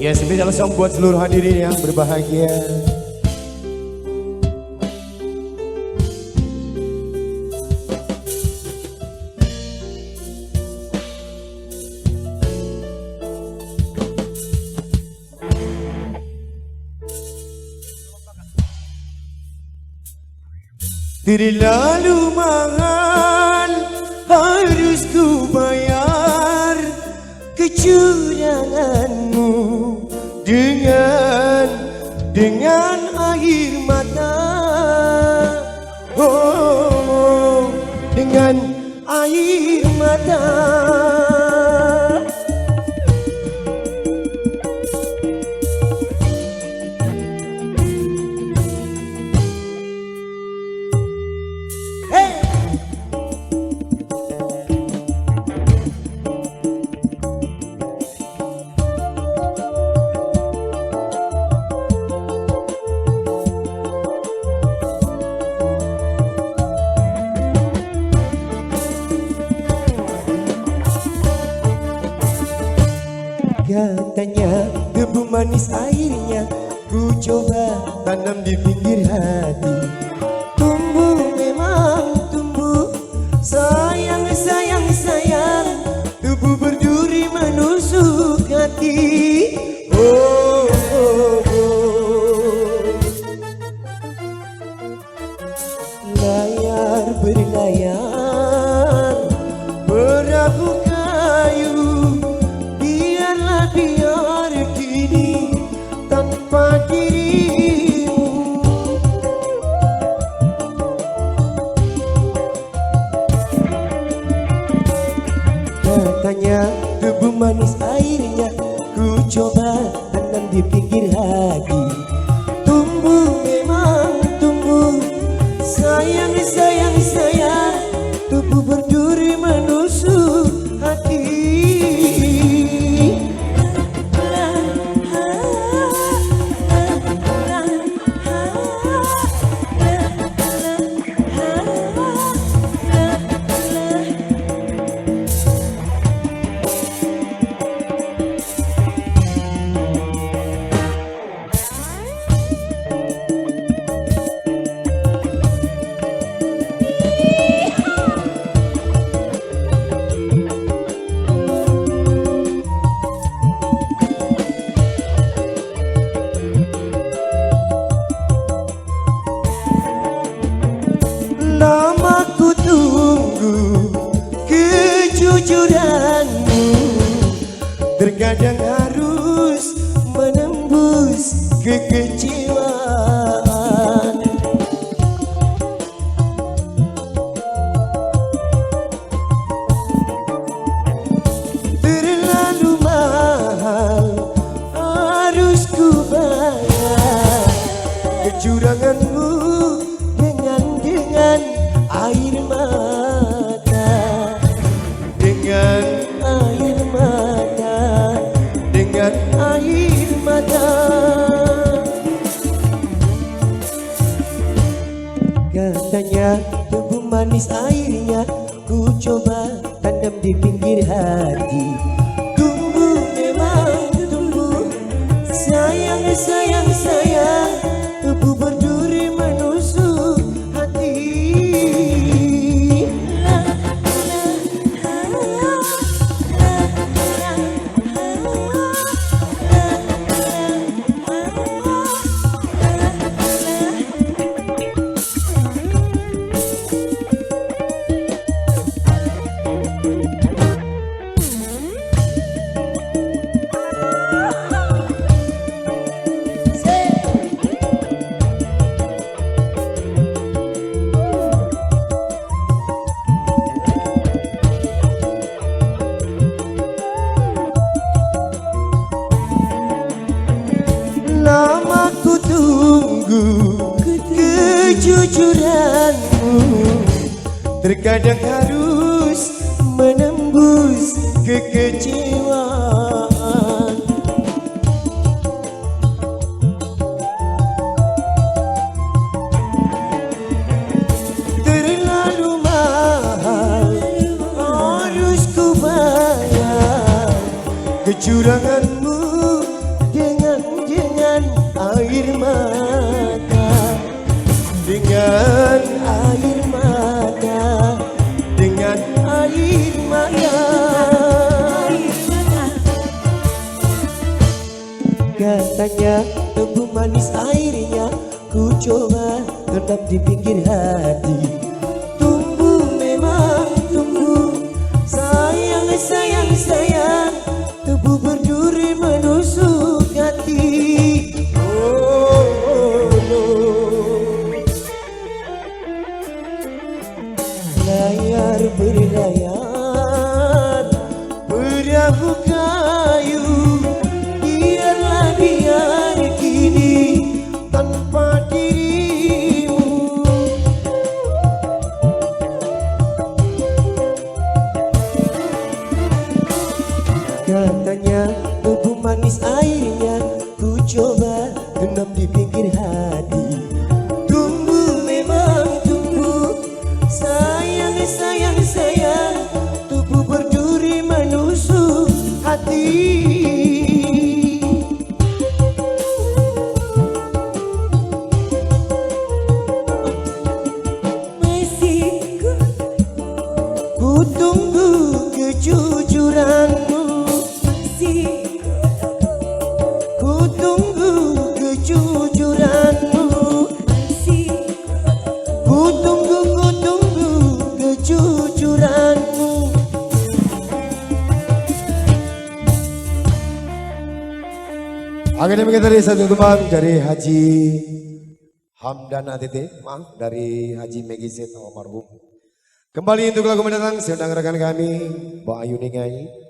Ya, spesial song buat seluruh hadirin yang berbahagia. Terlalu mahal harus ku bayar kecuranganmu dengan air mata. Oh, dengan air mata. Katanya debu manis airnya ku coba tanam di pinggir hati. Tumbuh memang tumbuh, sayang sayang sayang, tubuh berduri menusuk hati. Oh, oh, oh. Layar berlayar perahu kayu, biar kini tanpa dirimu. Katanya debu manis airnya ku coba tanam di pinggir hati. Tumbuh memang tumbuh, sayang sayang sayang, tubuh berduri menusuk hati. Lama ku tunggu kejujuranmu, terkadang harus menembus kekecewaan. Terlalu mahal harus ku bayar kecuranganmu dengan air mata, dengan air mata, dengan air mata. Katanya debu manis airnya ku coba tanam di pinggir hati. Tumbuh memang tumbuh, sayang sayang sayang, tubuh berduri menusuk hati. Lama ku tunggu kejujuranmu, terkadang harus menembus kekecewaan. Terlalu mahal harus ku bayar kecuranganmu Katanya tebu manis airnya, ku coba tetap di pinggir hati. Tumbuh memang tumbuh, sayang sayang sayang, tebu berduri menusuk hati. Oh, oh, oh. Layar berlayar, perahu kayu, biarlah biar kini tanpa dirimu. Katanya tebu manis airnya, ku coba genap di pinggir hati. Tumbuh memang tumbuh, sayang sayang sayang, tubuh berduri menusuk hati. Masih Ku tunggu kejujuranmu, ku tunggu kejujuranmu, ku tunggu kejujuranmu. Akademi dari satu teman dari Haji Hamdan ATT, maaf, dari Haji Megizet almarhum. Kembali untuk lagu mendatang, sedang rekan kami Mbak Ayu Ningai.